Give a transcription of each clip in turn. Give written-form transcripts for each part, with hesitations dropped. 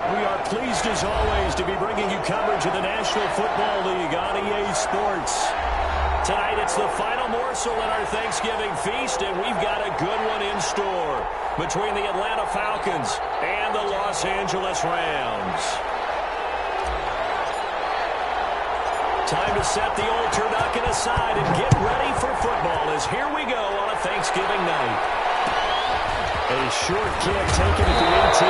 We are pleased as always to be bringing you coverage of the National Football League on EA Sports. Tonight it's the final morsel in our Thanksgiving feast, and we've got a good one in store between the Atlanta Falcons and the Los Angeles Rams. Time to set the old turducken aside and get ready for football as here we go on a Thanksgiving night. A short kick taken at the 18.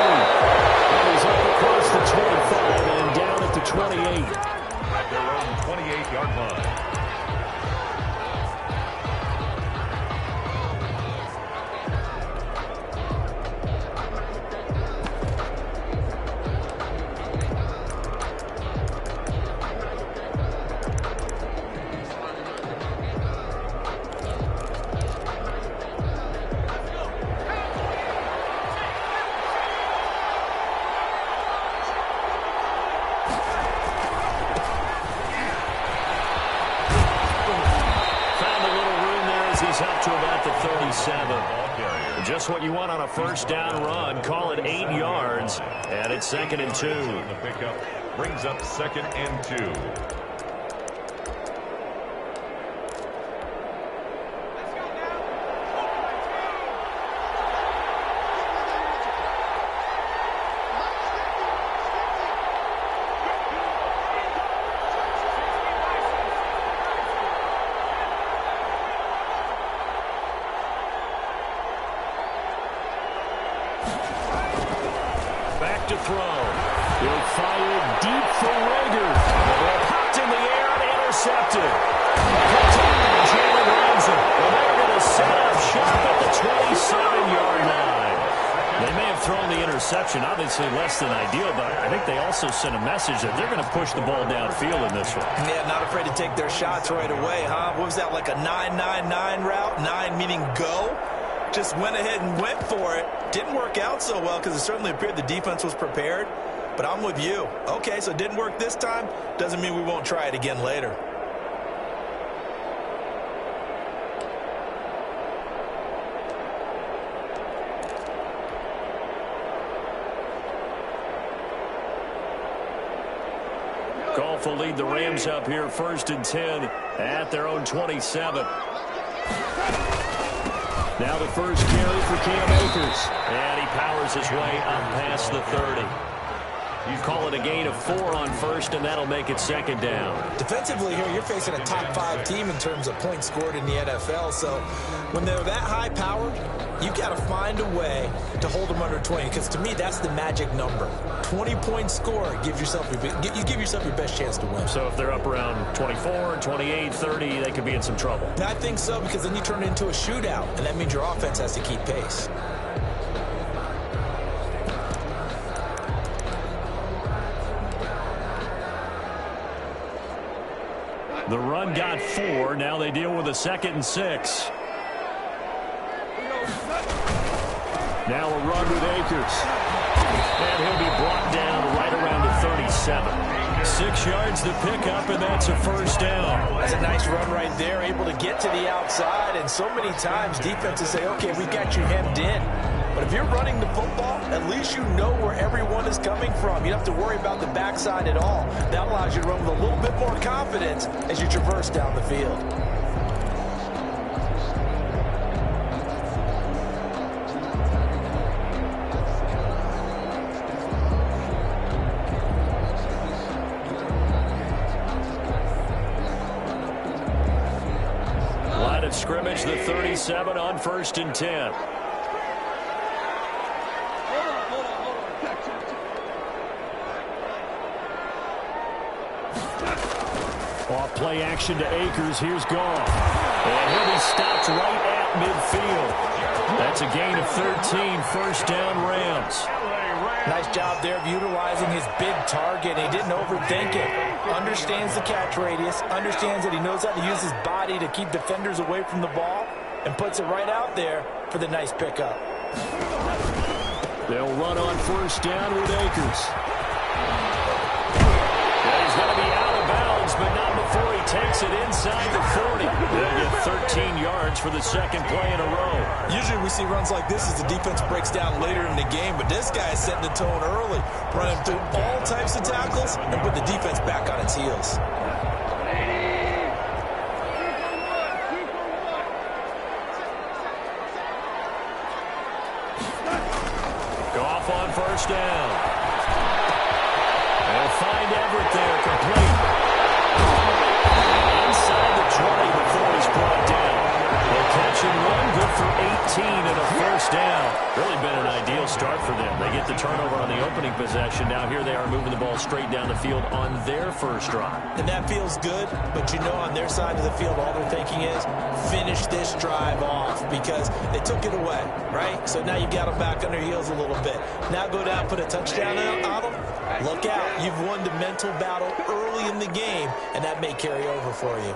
And he's up across the 25 and down at the 28. At their own 28-yard line. Up to about the 37. Just what you want on a first down run. Call it 8 yards. And it's 2nd and 2. The pickup brings up 2nd and 2. To throw. He'll fire deep for Rager. Popped in the air and intercepted. Jalen Ramsey. And they're going to set up shop at the 27-yard line. They may have thrown the interception, obviously less than ideal, but I think they also sent a message that they're going to push the ball downfield in this one. Yeah, not afraid to take their shots right away, huh? What was that, like a 9-9-9 route? 9 meaning go? Just went ahead and went for it. Didn't work out so well because it certainly appeared the defense was prepared. But I'm with you. Okay, so it didn't work this time. Doesn't mean we won't try it again later. Goff will lead the Rams up here 1st and 10 at their own 27. Now the first carry for Cam Akers. And he powers his way up past the 30. You call it a gain of 4 on first, and that'll make it 2nd down. Defensively here, you're facing a top 5 team in terms of points scored in the NFL. So when they're that high powered, you got to find a way to hold them under 20. Because to me, that's the magic number. 20-point score gives yourself you give yourself your best chance to win. So if they're up around 24, 28, 30, they could be in some trouble. I think so, because then you turn it into a shootout, and that means your offense has to keep pace. The run got 4. Now they deal with a 2nd and 6. Now a run with Akers. And he'll be brought down right around the 37. 6 yards to pick up, and that's a first down. That's a nice run right there, able to get to the outside. And so many times defenses say, okay, we've got you hemmed in. But if you're running the football, at least you know where everyone is coming from. You don't have to worry about the backside at all. That allows you to run with a little bit more confidence as you traverse down the field. Line of scrimmage, the 37 on 1st and 10. Off play action to Akers. Here's Goff. And he'll be stopped right at midfield. That's a gain of 13. First down, Rams. Nice job there of utilizing his big target. He didn't overthink it. Understands the catch radius. Understands that he knows how to use his body to keep defenders away from the ball. And puts it right out there for the nice pickup. They'll run on first down with Akers. He's going to be out of bounds, but not before he takes it inside the 40. They'll get 13 yards for the second play in a row. Usually we see runs like this as the defense breaks down later in the game, but this guy is setting the tone early, running through all types of tackles and put the defense back on its heels. Goff on first down. They'll find Everett there, complete. Inside the 20 before he's brought down. They'll catch him one, good for 18 and a first down. Really been an ideal start for them. They get the turnover on the opening possession. Now here they are moving the ball straight down the field on their first drive. And that feels good, but you know on their side of the field all they're thinking is finish this drive off because they took it away, right? So now you've got them back on their heels a little bit. Now go down, put a touchdown on them. Look out. You've won the mental battle early in the game, and that may carry over for you.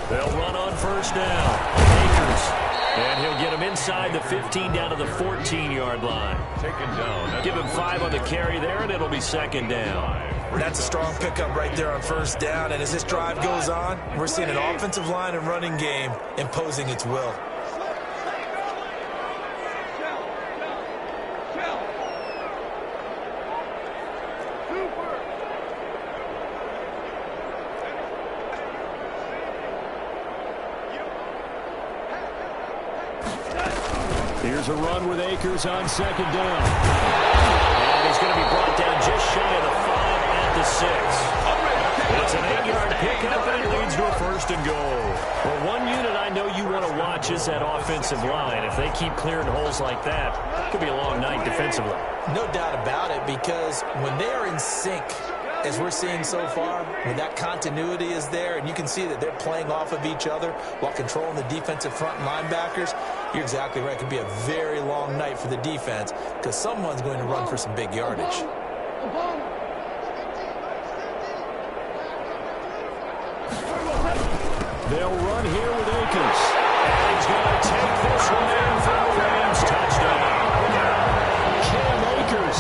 They'll run on first down. Akers. And he'll get him inside the 15 down to the 14-yard line. Taken down. Give him 5 on the carry there, and it'll be second down. That's a strong pickup right there on first down. And as this drive goes on, we're seeing an offensive line and running game imposing its will. Here's a run with Akers on second down. And he's going to be brought down just shy of the 5 at the 6. It's an 8-yard pickup, and it leads to a first and goal. Well, one unit I know you want to watch is that offensive line. If they keep clearing holes like that, it could be a long night defensively. No doubt about it, because when they are in sync, as we're seeing so far, when that continuity is there and you can see that they're playing off of each other while controlling the defensive front and linebackers, you're exactly right. It could be a very long night for the defense because someone's going to run for some big yardage. They'll run here with Akers. And he's going to take this one in for the Rams touchdown. Cam Akers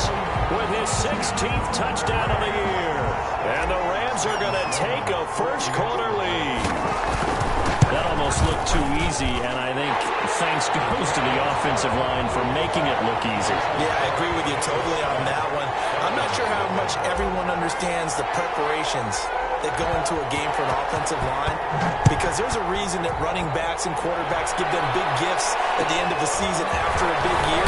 with his 16th touchdown of the year. And the Rams are going to take a first-quarter lead. That almost looked too easy, and I think thanks goes to the offensive line for making it look easy. Yeah, I agree with you totally on that one. I'm not sure how much everyone understands the preparations that go into a game for an offensive line, because there's a reason that running backs and quarterbacks give them big gifts at the end of the season after a big year.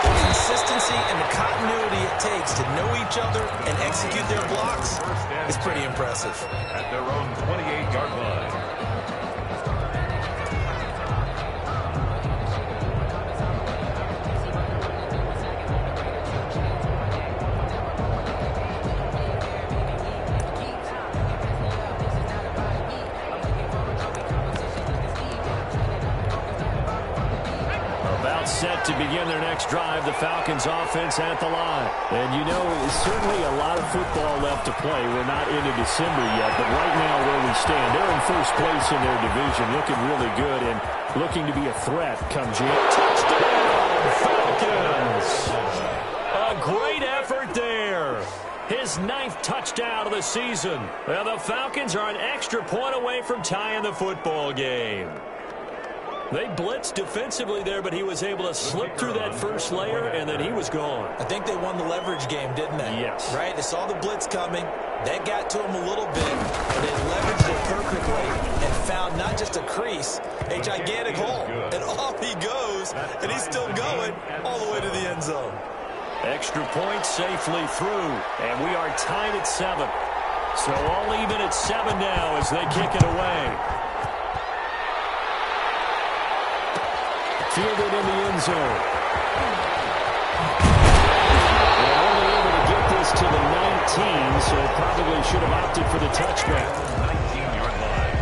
The consistency and the continuity it takes to know each other and execute their blocks is pretty impressive. At their own 28-yard line. Set to begin their next drive, the Falcons offense at the line. And you know, certainly a lot of football left to play. We're not into December yet, but right now where we stand, they're in first place in their division, looking really good and looking to be a threat come June. Touchdown, Falcons! A great effort there. His 9th touchdown of the season. Well, the Falcons are an extra point away from tying the football game. They blitzed defensively there, but he was able to slip through that first layer, and then he was gone. I think they won the leverage game, didn't they? Yes. Right? They saw the blitz coming. That got to him a little bit, and they leveraged it perfectly and found not just a crease, a gigantic hole. And off he goes, and he's still going all the way to the end zone. Extra point safely through, and we are tied at 7. So all even at 7 now as they kick it away. Fielded in the end zone. They're only able to get this to the 19, so probably should have opted for the touchback. 19-yard line.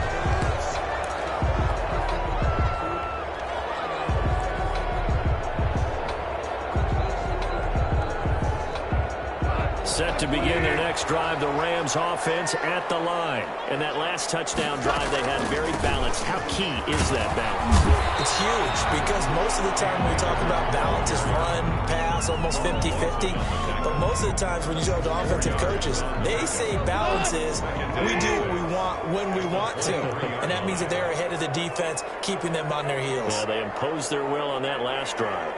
Set to begin their next drive, the Rams offense at the line. And that last touchdown drive they had very balanced. How key is that balance? It's huge because most of the time when we talk about balance is run, pass, almost 50-50. But most of the times when you talk to offensive coaches, they say balance is we do what we want when we want to. And that means that they're ahead of the defense, keeping them on their heels. Yeah, they imposed their will on that last drive.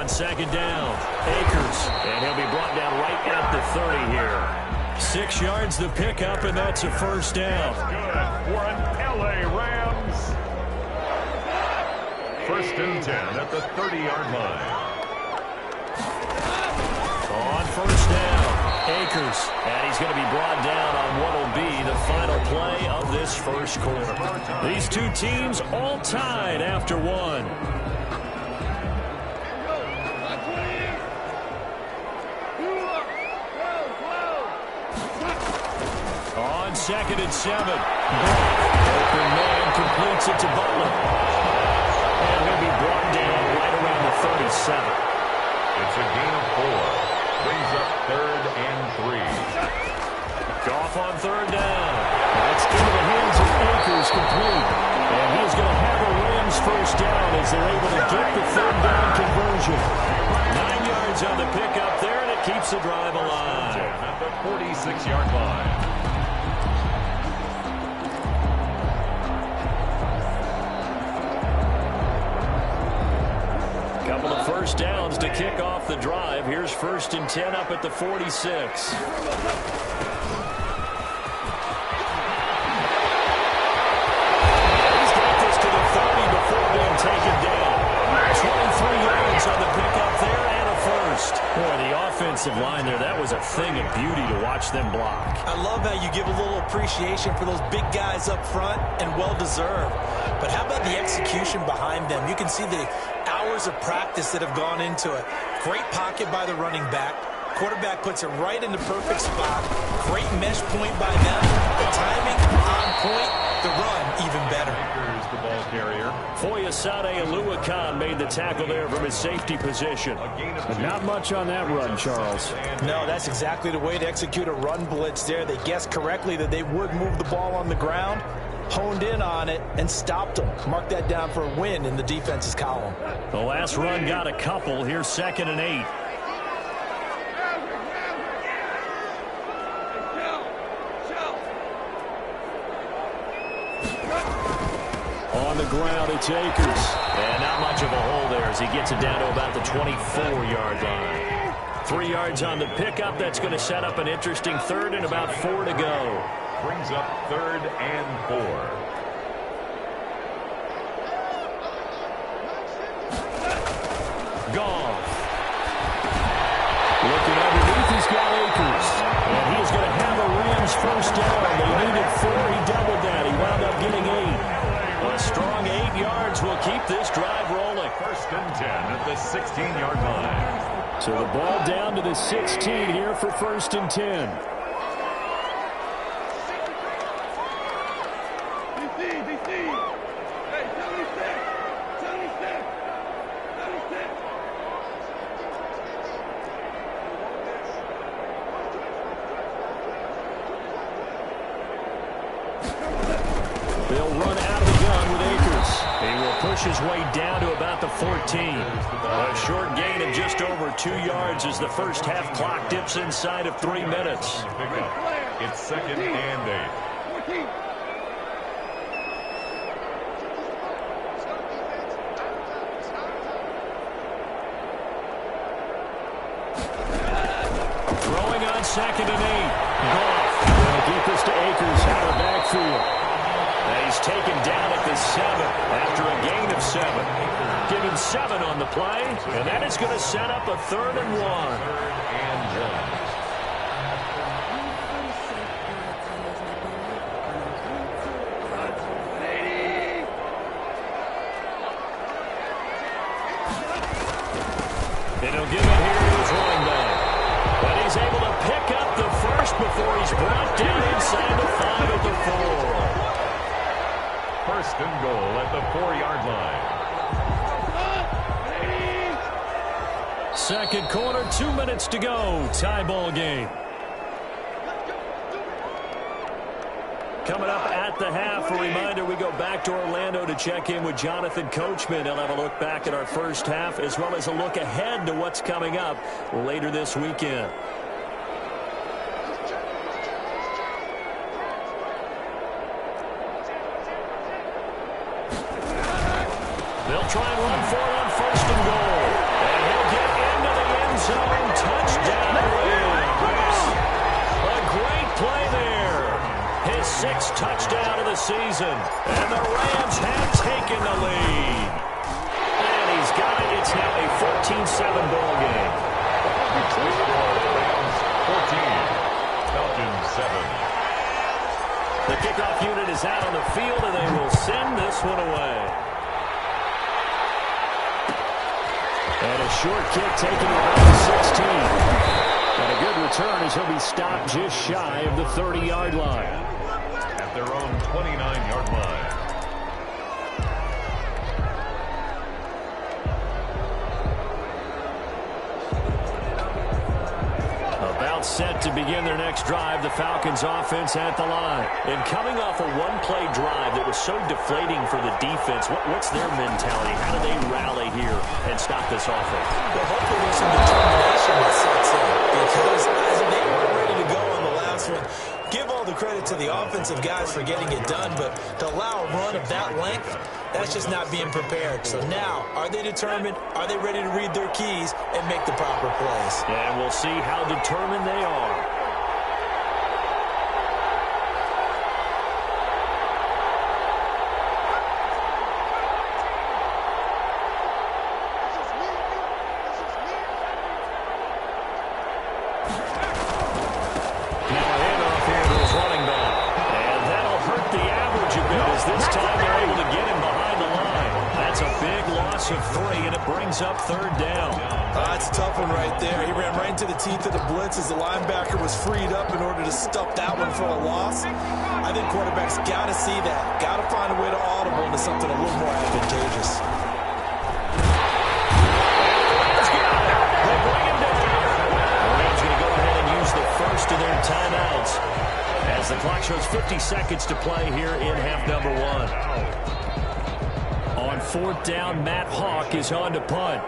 Second down, Akers, and he'll be brought down right at the 30 here. 6 yards the pickup, and that's a first down. Good for an LA Rams. First and 10 at the 30-yard line. On first down, Akers, and he's going to be brought down on what will be the final play of this first quarter. These two teams all tied after one. Second and 7. Open man completes it to Butler. And he'll be brought down right around the 37. It's a gain of 4. Brings up 3rd and 3. Goff on 3rd down. That's into the hands of Akers, complete. And he's going to have a Rams first down as they're able to get the 3rd down conversion. 9 yards on the pickup there, and it keeps the drive alive. At the 46-yard line. Couple of first downs to kick off the drive. Here's 1st and 10 up at the 46. He's got this to the 30 before being taken down. 23 yards on the pickup there and a first. Boy, the offensive line there, that was a thing of beauty to watch them block. I love how you give a little appreciation for those big guys up front, and well-deserved. But how about the execution behind them? You can see the hours of practice that have gone into it. Great pocket by the running back. Quarterback puts it right in the perfect spot. Great mesh point by them. The timing on point. The run even better. Here's the ball carrier. Foyesade Aluakan made the tackle there from his safety position. But not much on that run, Charles. No, that's exactly the way to execute a run blitz there. They guessed correctly that they would move the ball on the ground, honed in on it, and stopped them. Mark that down for a win in the defense's column. The last run got a couple. Here's 2nd and 8. On the ground, it's Akers. And not much of a hole there as he gets it down to about the 24-yard line. 3 yards on the pickup. That's going to set up an interesting 3rd and about 4 to go. Brings up 3rd and 4. Goff. Looking underneath, he's got Akers. And he's going to have a Rams first down. They needed 4. He doubled that. He wound up getting 8. A strong 8 yards will keep this drive rolling. 1st and 10 at the 16-yard line. So the ball down to the 16 here for 1st and 10. They'll run out of the gun with Akers. He will push his way down to about the 14. A short gain of just over 2 yards as the first half clock dips inside of 3 minutes. It's 2nd and 8. Throwing on 2nd and 8. Goff going to get this to Akers out of the backfield. He's taken down at the 7 after a gain of 7. Given 7 on the play, and that is going to set up a 3rd and 1. And he'll give it here to his running back. And he's able to pick up the first before he's brought down inside the 5 at the 4. First and goal at the 4-yard line. Second quarter, 2 minutes to go. Tie ball game. Coming up at the half, a reminder, we go back to Orlando to check in with Jonathan Coachman. He'll have a look back at our first half as well as a look ahead to what's coming up later this weekend. They'll try and run for it on first and goal. And he'll get into the end zone. Touchdown, Rams. A great play there. His 6th touchdown of the season. And the Rams have taken the lead. And he's got it. It's now a 14-7 ball game. Rams 14, Falcons 7. The kickoff unit is out on the field, and they will send this one away. And a short kick taken around the 16. And a good return as he'll be stopped just shy of the 30-yard line. At their own 29-yard line. About set to begin their next drive, the Falcons offense at the line. And coming off a one-play drive that was so deflating for the defense, what's their mentality? How do they rally here and stop this offense? Well, hopefully there's some determination that sets in, because as they were ready to go on the last one, give all the credit to the offensive guys for getting it done, but to allow a run of that length, that's just not being prepared. So now, are they determined? Are they ready to read their keys and make the proper plays? And we'll see how determined they are. Up third down. That's a tough one right there. He ran right into the teeth of the blitz as the linebacker was freed up in order to stuff that one for a loss. I think quarterbacks got to see that. Got to find a way to audible into something a little more advantageous. They bring him down. The Rams going to go ahead and use the first of their timeouts as the clock shows 50 seconds to play here in half number 1. On 4th down, Matt Hawk is on to punt.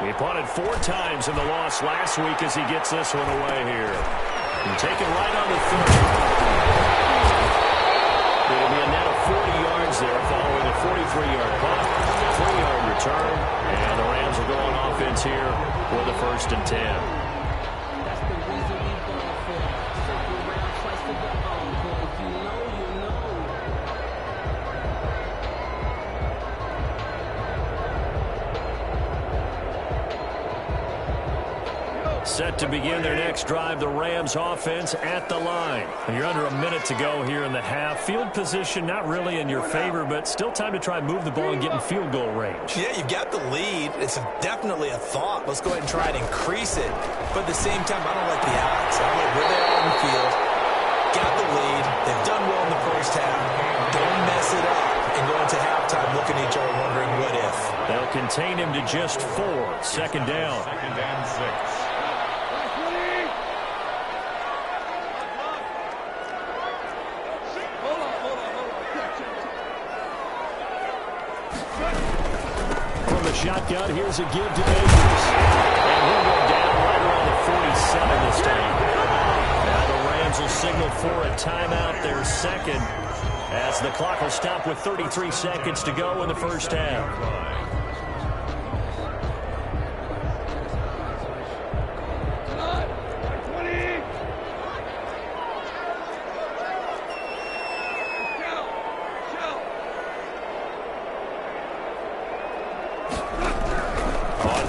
He punted 4 times in the loss last week as he gets this one away here. And taken right on the 30. It'll be a net of 40 yards there following a 43-yard punt, 3-yard return, and the Rams will go on offense here with a 1st and 10. Set to begin their next drive, the Rams offense at the line. You're under a minute to go here in the half. Field position not really in your favor, but still time to try and move the ball and get in field goal range. Yeah, you've got the lead. It's definitely a thought. Let's go ahead and try and increase it. But at the same time, I don't like the odds. I don't like where they are on the field. Got the lead. They've done well in the first half. Don't mess it up and go into halftime looking at each other wondering what if. They'll contain him to just 4. 2nd down. 2nd and 6. Shotgun, here's a give to Akers. And he'll go down right around the 47 this time. Now the Rams will signal for a timeout, their 2nd, as the clock will stop with 33 seconds to go in the first half.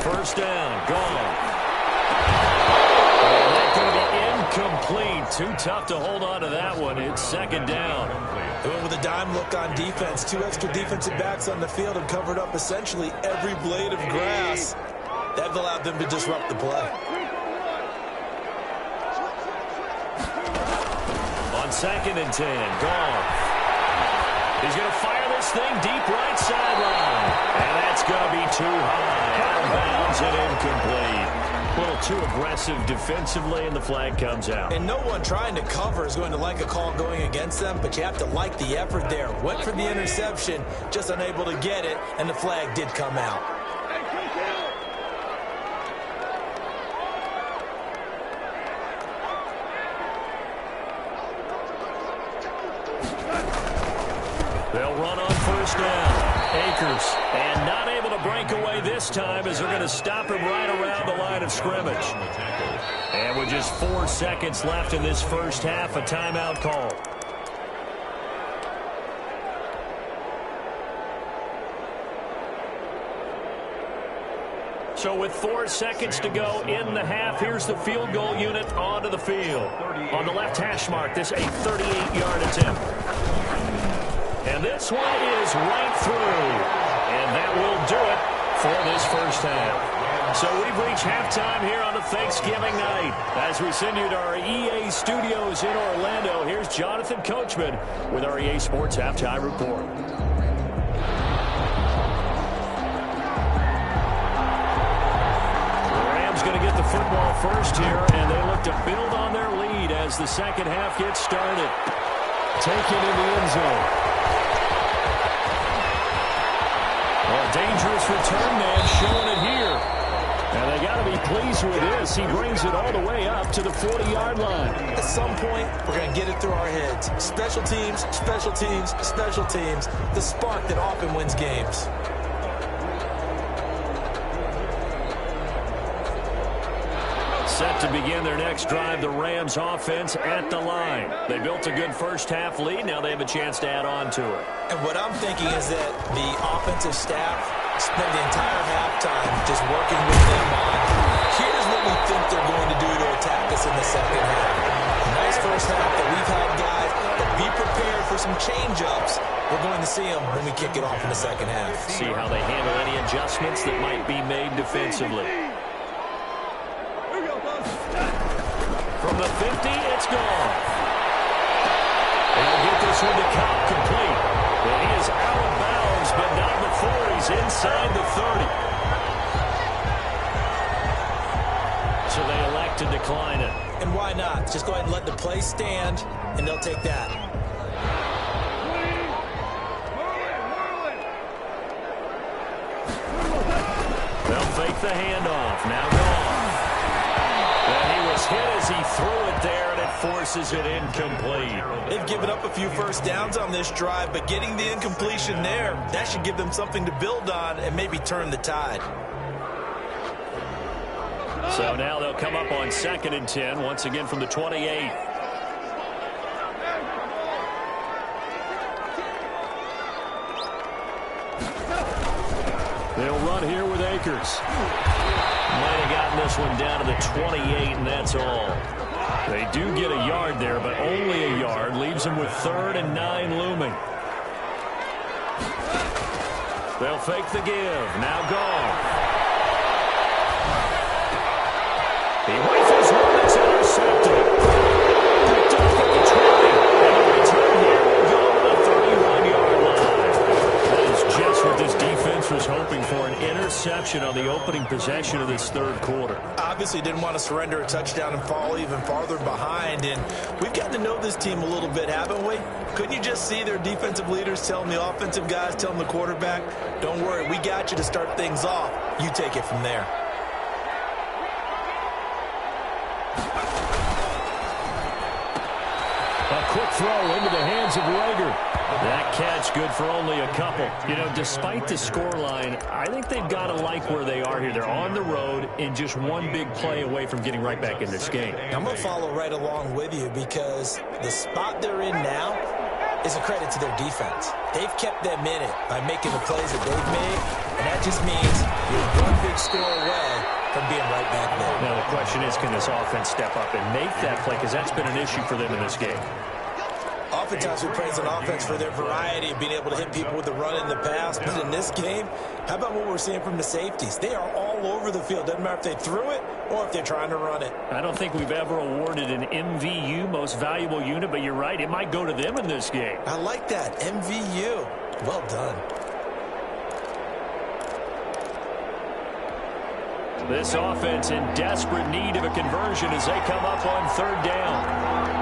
First down, gone. And that's going to be incomplete. Too tough to hold on to that one. It's second down. They went with a dime look on defense. 2 extra defensive backs on the field and covered up essentially every blade of grass. That allowed them to disrupt the play. On 2nd and 10, Goff. He's going to fire this thing deep right sideline. And that's going to be too high. Out of bounds and incomplete. A little too aggressive defensively, and the flag comes out. And no one trying to cover is going to like a call going against them, but you have to like the effort there. Went for the interception, just unable to get it, and the flag did come out. They'll run on 1st down. Akers, and not able to break away this time as they're going to stop him right around the line of scrimmage. And with just 4 seconds left in this first half, a timeout call. So with 4 seconds to go in the half, here's the field goal unit onto the field. On the left hash mark, this a 38-yard attempt. And this one is right through. And that will do it for this first half. So we've reached halftime here on a Thanksgiving night. As we send you to our EA studios in Orlando, here's Jonathan Coachman with our EA Sports Halftime Report. The Rams going to get the football first here, and they look to build on their lead as the second half gets started. Taken in the end zone. A dangerous return man showing it here. And they got to be pleased with this. He brings it all the way up to the 40-yard line. At some point, we're going to get it through our heads. Special teams, special teams, special teams. The spark that often wins games. Set to begin their next drive, the Rams offense at the line. They built a good first half lead. Now they have a chance to add on to it. And what I'm thinking is that the offensive staff spend the entire halftime just working with them on, here's what we think they're going to do to attack us in the second half. Nice first half that we've had, guys, but be prepared for some change-ups. We're going to see them when we kick it off in the second half. See how they handle any adjustments that might be made defensively. From the 50, it's gone. They'll get this one to Cobb complete. And he is out of bounds, but not before he's inside the 30. So they elect to decline it. And why not? Just go ahead and let the play stand, and they'll take that. They'll fake the handoff. Now gone. And he was hit as he threw it there, and it forces it incomplete. They've given up a few first downs on this drive, but getting the incompletion there, that should give them something to build on and maybe turn the tide. So now they'll come up on 2nd and 10, once again from the 28. They'll run here with Akers. Might have gotten this one down to the 28, and that's all. They do get a yard there, but only a yard. Leaves them with 3rd and 9 looming. They'll fake the give. Now gone. He rifles one that's intercepted. Picked off at the 20. And the return here will go to the 31-yard line. That is just what this defense was hoping for, an interception on the opening possession of this third quarter. Obviously didn't want to surrender a touchdown and fall even farther behind. And we've gotten to know this team a little bit, haven't we? Couldn't you just see their defensive leaders telling the offensive guys, telling the quarterback, don't worry, we got you to start things off. You take it from there. A quick throw into the hands of Rager. That catch good for only a couple. You know, despite the scoreline, I think they've got to like where they are here. They're on the road and just one big play away from getting right back in this game. I'm going to follow right along with you because the spot they're in now is a credit to their defense. They've kept them in it by making the plays that they've made, and that just means you're one big score away from being right back there. Now the question is, can this offense step up and make that play? Because that's been an issue for them in this game. Oftentimes we praise an offense for their variety of being able to hit people with the run and the pass. But in this game, how about what we're seeing from the safeties? They are all over the field. Doesn't matter if they threw it or if they're trying to run it. I don't think we've ever awarded an MVU, most valuable unit, but you're right. It might go to them in this game. I like that. MVU. Well done. This offense in desperate need of a conversion as they come up on third down.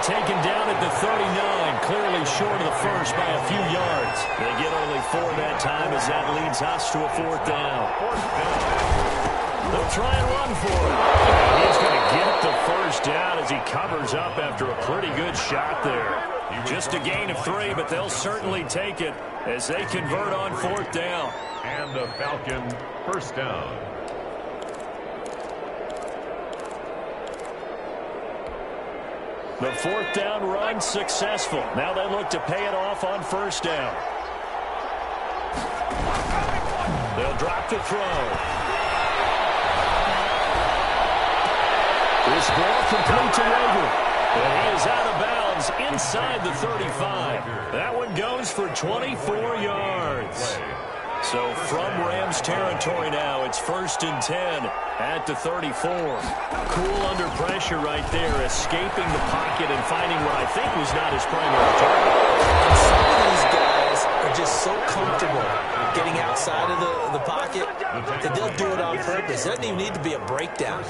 Taken down at the 39, clearly short of the first by a few yards. They get only 4 that time as that leads us to a fourth down. They'll try and run for it. And he's going to get the first down as he covers up after a pretty good shot there. Just a gain of 3, but they'll certainly take it as they convert on fourth down. And the Falcon first down. The fourth down run successful. Now they look to pay it off on first down. They'll drop the throw. This ball complete to Rager. And he is out of bounds inside the 35. That one goes for 24 yards. So from Rams territory now, it's 1st and 10 at the 34. Cool under pressure right there, escaping the pocket and finding what I think was not his primary target. And some of these guys are just so comfortable getting outside of the pocket that they'll do it on purpose. It doesn't even need to be a breakdown.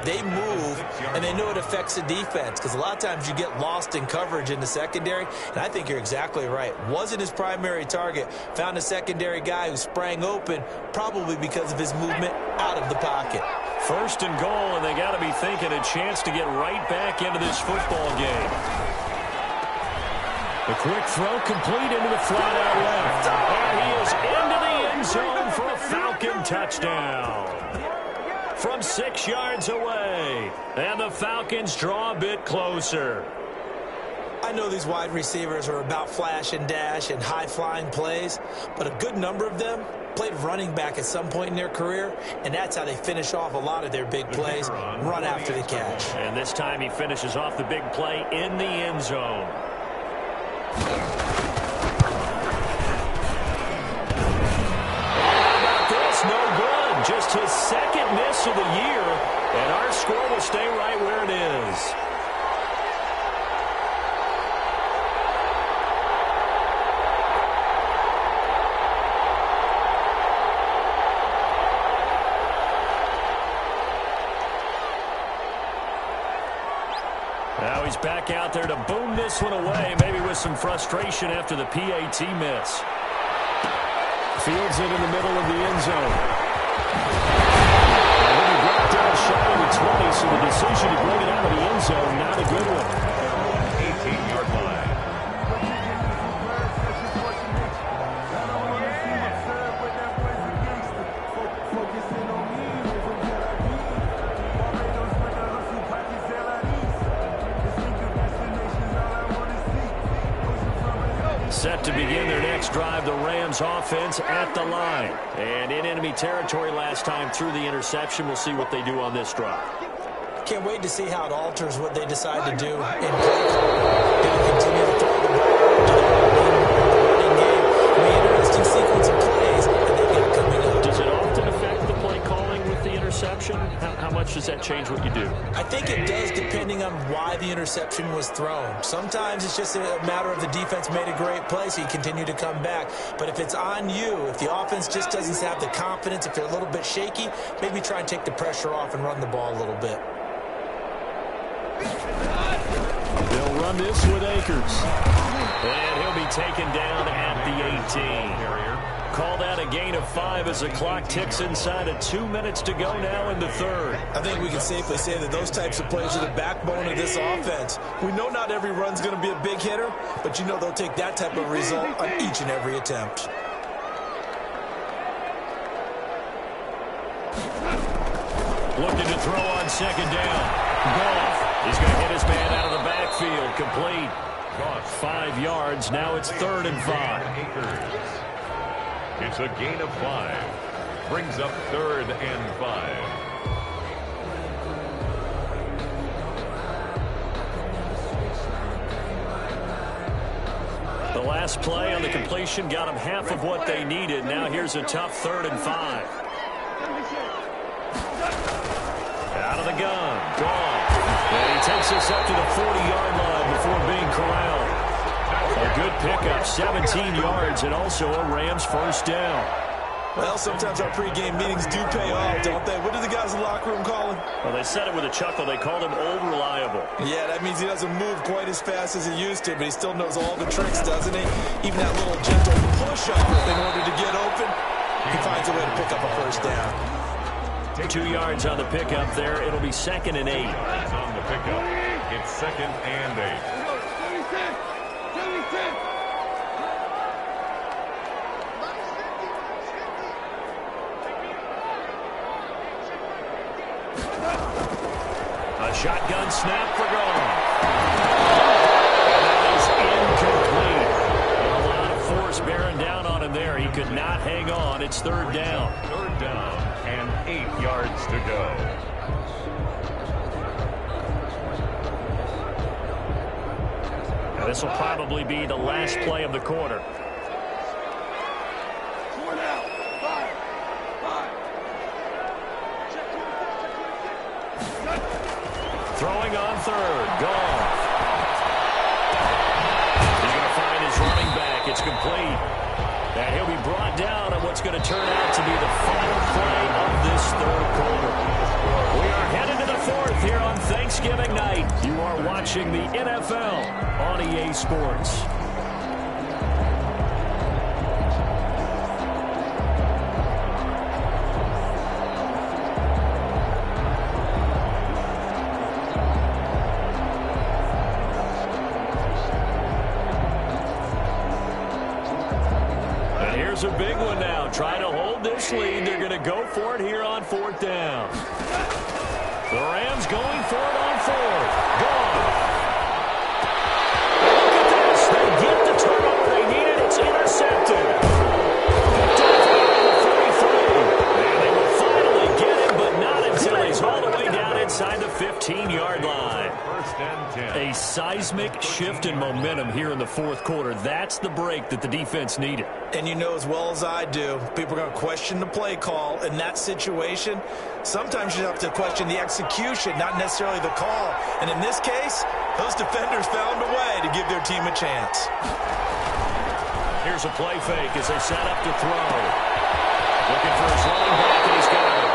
They move, and they know it affects the defense because a lot of times you get lost in coverage in the secondary, and I think you're exactly right. Wasn't his primary target. Found a secondary guy who sprang open, probably because of his movement out of the pocket. 1st and goal, and they got to be thinking a chance to get right back into this football game. A quick throw complete into the flat-out left. And he is into the end zone for a Falcon touchdown. From 6 yards away. And the Falcons draw a bit closer. I know these wide receivers are about flash and dash and high-flying plays, but a good number of them played running back at some point in their career, and that's how they finish off a lot of their big plays, run after the catch. And this time he finishes off the big play in the end zone. How about this? No good. Just his 2nd miss of the year, and our score will stay right where it is. Now he's back out there to boom this one away, maybe with some frustration after the PAT miss. Fields it in the middle of the end zone. And then he dropped down shy of the 20, so the decision to bring it out of the end zone, not a good one. 18-yard line. Set to begin their next drive, the Rams offense at the line. And in enemy territory last time through the interception. We'll see what they do on this drive. Can't wait to see how it alters what they decide to do in play. Going to continue to throw the ball to the running game. It'll be an interesting sequence of plays that they get coming up. Does it often affect the play calling with the interception? How much does that change what you do? I think it does, depending on why the interception was thrown. Sometimes it's just a matter of the defense made a great play, so you continue to come back. But if it's on you, if the offense just doesn't have the confidence, if they're a little bit shaky, maybe try and take the pressure off and run the ball a little bit. They'll run this with Akers. And he'll be taken down at the 18. Called out a gain of 5 as the clock ticks inside of 2 minutes to go now in the third. I think we can safely say that those types of plays are the backbone of this offense. We know not every run's going to be a big hitter, but you know they'll take that type of result on each and every attempt. Looking to throw on second down. Goff. He's going to hit his man out of the backfield. Complete. 5 yards. Now it's 3rd and 5. It's a gain of 5. Brings up 3rd and 5. The last play on the completion got them half of what they needed. Now here's a tough 3rd and 5. Out of the gun. Gone. And he takes us up to the 40-yard line before being corralled. A good pickup, 17 yards, and also a Rams first down. Well, sometimes our pregame meetings do pay off, don't they? What do the guys in the locker room call him? Well, they said it with a chuckle. They called him Old Reliable. Yeah, that means he doesn't move quite as fast as he used to, but he still knows all the tricks, doesn't he? Even that little gentle push-up in order to get open, he finds a way to pick up a first down. 2 yards on the pickup there. It'll be 2nd and 8. On the pickup, it's 2nd and 8. A shotgun snap for Goff. And that is incomplete. A lot of force bearing down on him there. He could not hang on. It's 3rd down. 3rd down and 8 yards to go. Now this will probably be the last play of the quarter. Throwing on 3rd. Goff. He's going to find his running back. It's complete. And he'll be brought down on what's going to turn out to be the final play of this 3rd quarter. We are headed to the 4th here on Thanksgiving night. You are watching the NFL on EA Sports. A big one now. Trying to hold this lead. They're going to go for it here on 4th down. The Rams going for it on 4th. Gone. Look at this. They get the turnover they needed. It's intercepted. Picked off by the 33. And they will finally get him, but not until he's all the way down inside the 15-yard line. 1st and 10. A seismic shift in momentum here in the 4th quarter. That's the break that the defense needed. And you know as well as I do, people are going to question the play call in that situation. Sometimes you have to question the execution, not necessarily the call. And in this case, those defenders found a way to give their team a chance. Here's a play fake as they set up to throw. Looking for his running back, and he's got it.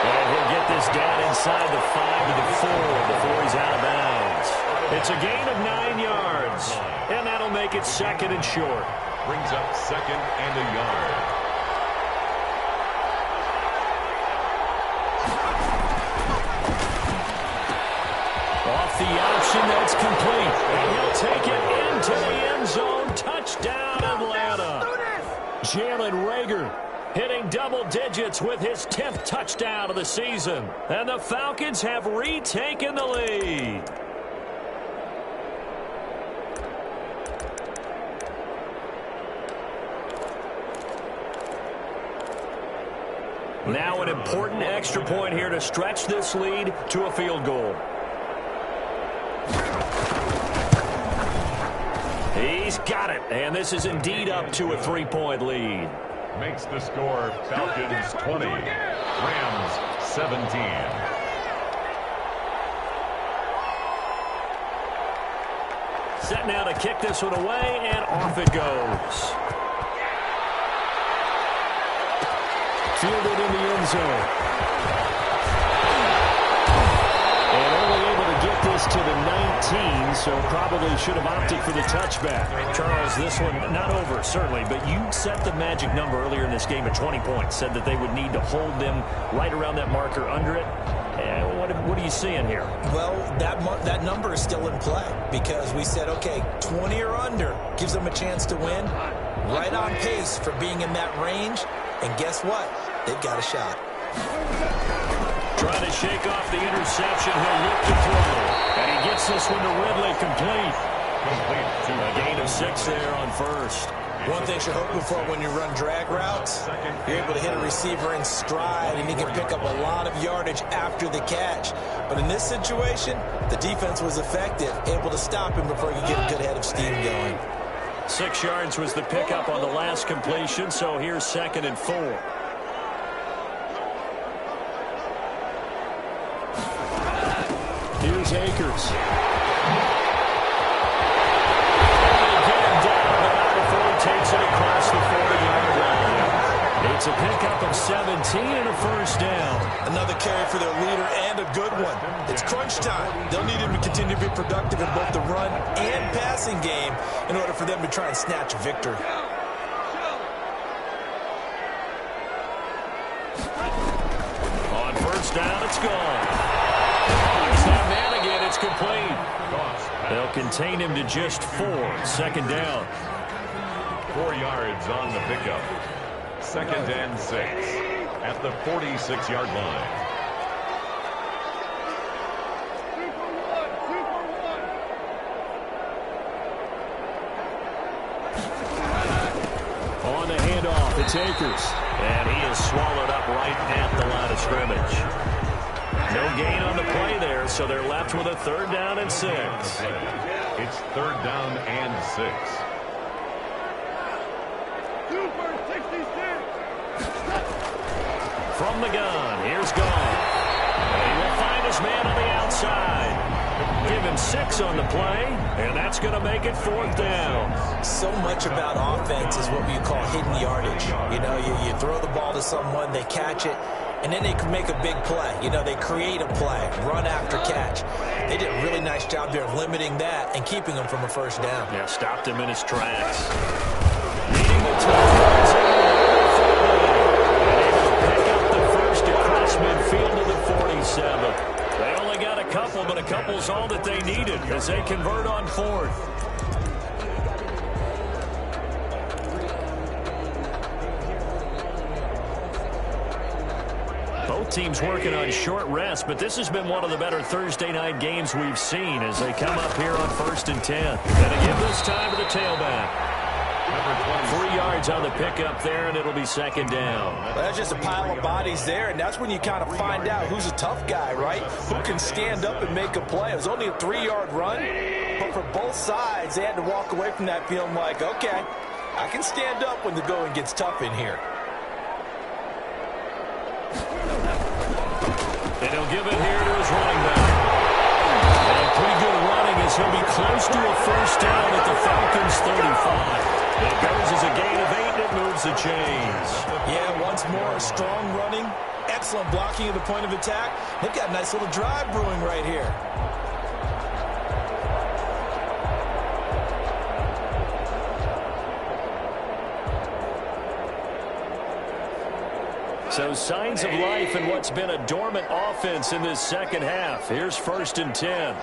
And he'll get this down inside the 5 to the 4 before he's out of bounds. It's a gain of 9 yards, and that'll make it 2nd and short. Brings up 2nd and a yard. Off the option, that's complete. And he'll take it into the end zone. Touchdown, Atlanta. Jalen Reagor hitting double digits with his 10th touchdown of the season. And the Falcons have retaken the lead. Now an important extra point here to stretch this lead to a field goal. He's got it, and this is indeed up to a 3-point lead. Makes the score Falcons 20, Rams 17. Set now to kick this one away, and off it goes. Fielded in the end zone. And only able to get this to the 19, so probably should have opted for the touchback. Charles, this one not over, certainly, but you set the magic number earlier in this game at 20 points. Said that they would need to hold them right around that marker under it. What are you seeing here? Well, that number is still in play because we said, okay, 20 or under gives them a chance to win. Right on pace for being in that range. And guess what? They've got a shot. Trying to shake off the interception. He'll look to throw. And he gets this one to Ridley complete. A gain of 6 there on first. One thing you're hoping for when you run drag routes, you're able to hit a receiver in stride, and he can pick up a lot of yardage after the catch. But in this situation, the defense was effective, able to stop him before he could get a good head of steam going. 6 yards was the pickup on the last completion, so here's 2nd and 4. Here's Akers. Takes it across the 40-yard line. It's a pickup of 17 and a first down. Another carry for their leader and a good one. It's crunch time. They'll need him to continue to be productive in both the run and passing game in order for them to try and snatch a victory. On first down, it's gone. It's that man again. It's complete. They'll contain him to just 4. 2nd down. 4 yards on the pickup. 2nd and 6 at the 46-yard line. On the handoff, it's Akers. And he is swallowed up right at the line of scrimmage. No gain on the play there, so they're left with a 3rd down and 6. It's 3rd down and 6. From the gun, here's Gone. And he will find his man on the outside. Give him 6 on the play, and that's going to make it 4th down. So much about offense is what we call hidden yardage. You know, you throw the ball to someone, they catch it, and then they can make a big play. You know, they create a play, run after catch. They did a really nice job there of limiting that and keeping him from a first down. Yeah, stopped him in his tracks. Leading the team. Midfield to the 47. They only got a couple, but a couple's all that they needed as they convert on 4th. Both teams working on short rest, but this has been one of the better Thursday night games we've seen as they come up here on 1st and 10. Going to give this time to the tailback. 3 yards on the pickup there, and it'll be 2nd down. Well, that's just a pile of bodies there, and that's when you kind of find out who's a tough guy, right? Who can stand up and make a play. It was only a 3-yard run, but for both sides, they had to walk away from that feeling like, okay, I can stand up when the going gets tough in here. And he'll give it here to his running back. And pretty good running as he'll be close to a first down at the Falcons' 35. It goes as a gain of 8, and it moves the chains. Yeah, once more, strong running, excellent blocking at the point of attack. They've got a nice little drive brewing right here. So signs of life in what's been a dormant offense in this second half. Here's 1st and 10.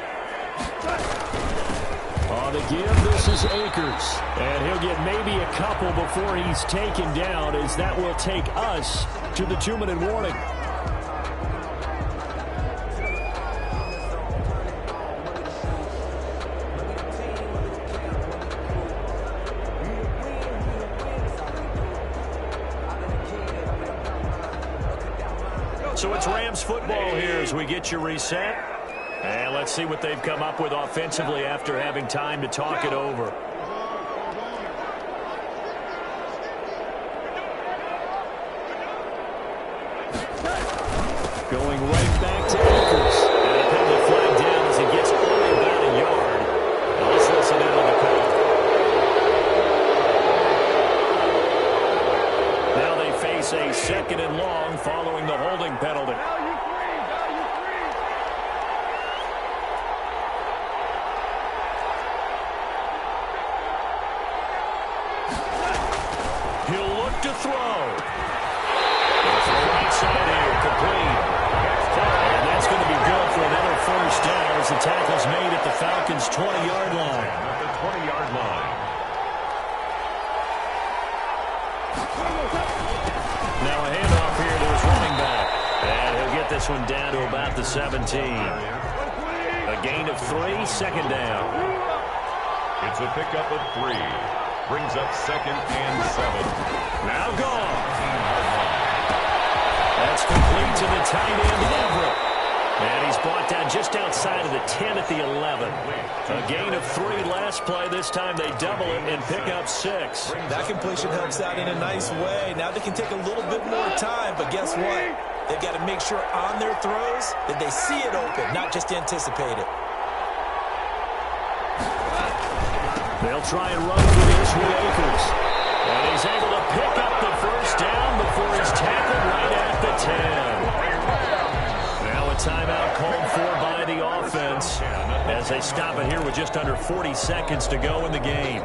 On the give, this is Akers. And he'll get maybe a couple before he's taken down, as that will take us to the 2-minute warning. So it's Rams football here as we get you reset. And let's see what they've come up with offensively after having time to talk it over. Going right back to Akers. And a penalty flag down as he gets only about a yard. Now let's listen in on the call. Now they face a 2nd and long following the holding penalty. He'll look to throw. Off the right side here, complete. And that's going to be good for another first down as the tackle's made at the Falcons' 20-yard line. At the 20-yard line. Now a handoff here to his running back. And he'll get this one down to about the 17. A gain of 3, second down. It's a pickup of 3. Brings up 2nd and 7. Now gone. That's complete to the tight end, Everett. And he's brought down just outside of the 10 at the 11. A gain of 3 last play. This time they double it and pick up 6. That completion helps out in a nice way. Now they can take a little bit more time, but guess what? They've got to make sure on their throws that they see it open, not just anticipate it. They'll try and run through this with Akers. And he's able to pick up the first down before he's tackled right at the 10. Now a timeout called for by the offense as they stop it here with just under 40 seconds to go in the game.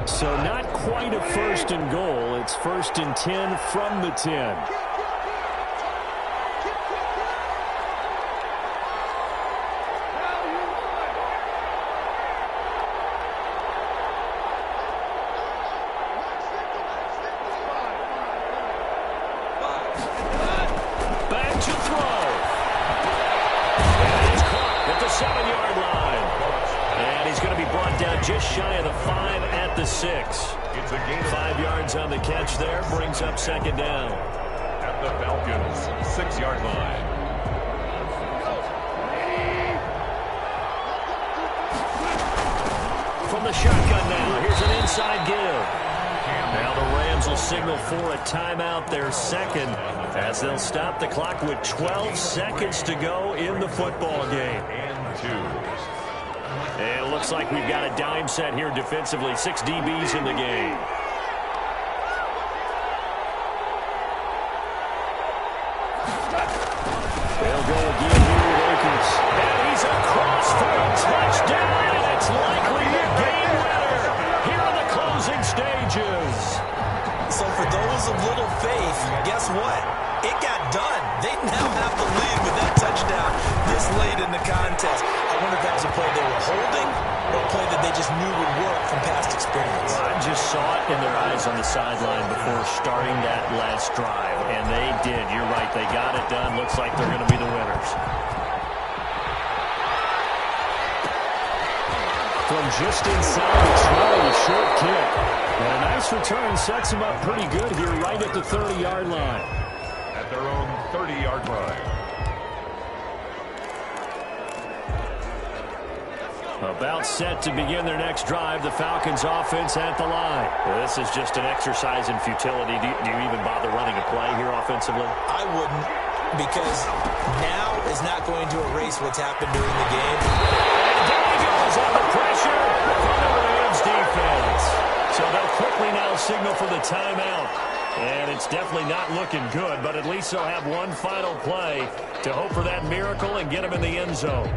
So not quite a 1st and goal. It's 1st and 10 from the 10. Back to throw. And he's caught at the 7-yard line. And he's going to be brought down just shy of the 5 at the 6. It's a gain of 5 yards on the catch there. Brings up 2nd down. at the Falcons' 6-yard line. From the shotgun now, here's an inside give. Now the Rams will signal for a timeout, their 2nd, as they'll stop the clock with 12 seconds to go in the football game. And 2. And it looks like we've got a dime set here defensively. 6 DBs in the game. They'll go again here with Akers. And he's across for a touchdown, and it's likely the game winner here in the closing stages. So for those of little faith, guess what? It got done. They now have the lead with that touchdown this late in the contest. I wonder if that was a play they were holding or a play that they just knew would work from past experience. I just saw it in their eyes on the sideline before starting that last drive, and they did. You're right. They got it done. Looks like they're going to be the winners. From just inside the 20, a short kick. And a nice return sets them up pretty good here right at the 30-yard line. At their own 30-yard line. About set to begin their next drive, the Falcons offense at the line. Well, this is just an exercise in futility. Do you even bother running a play here offensively? I wouldn't, because now is not going to erase what's happened during the game. And there he goes on the pressure from the Rams defense. So they'll quickly now signal for the timeout. And it's definitely not looking good, but at least they'll have one final play to hope for that miracle and get them in the end zone.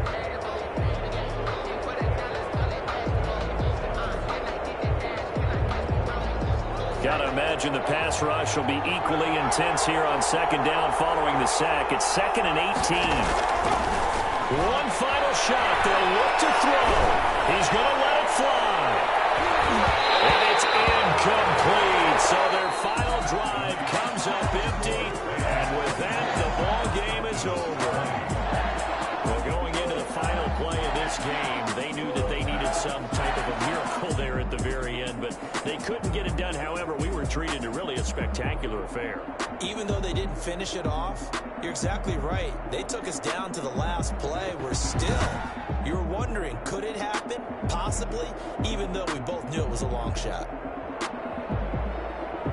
Got to imagine the pass rush will be equally intense here on 2nd down following the sack. It's 2nd and 18. One final shot. They'll look to throw. He's going to let it fly. And it's incomplete. So their final drive comes up empty. And with that, the ball game is over. Well, going into the final play of this game, they knew that they needed some type of a miracle there at the very end, but they couldn't get it done. However, we were treated to really a spectacular affair. Even though they didn't finish it off, you're exactly right. They took us down to the last play. We're still, you were wondering, could it happen? Possibly, even though we both knew it was a long shot.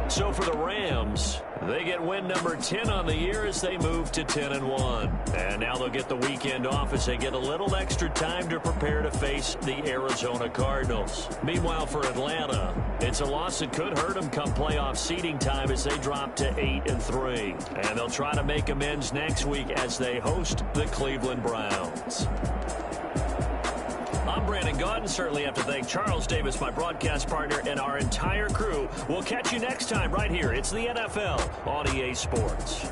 So for the Rams, they get win number 10 on the year as they move to 10-1. And now they'll get the weekend off as they get a little extra time to prepare to face the Arizona Cardinals. Meanwhile, for Atlanta, it's a loss that could hurt them come playoff seeding time as they drop to 8-3. And they'll try to make amends next week as they host the Cleveland Browns. I'm Brandon Gaudin. Certainly have to thank Charles Davis, my broadcast partner, and our entire crew. We'll catch you next time right here. It's the NFL on EA Sports.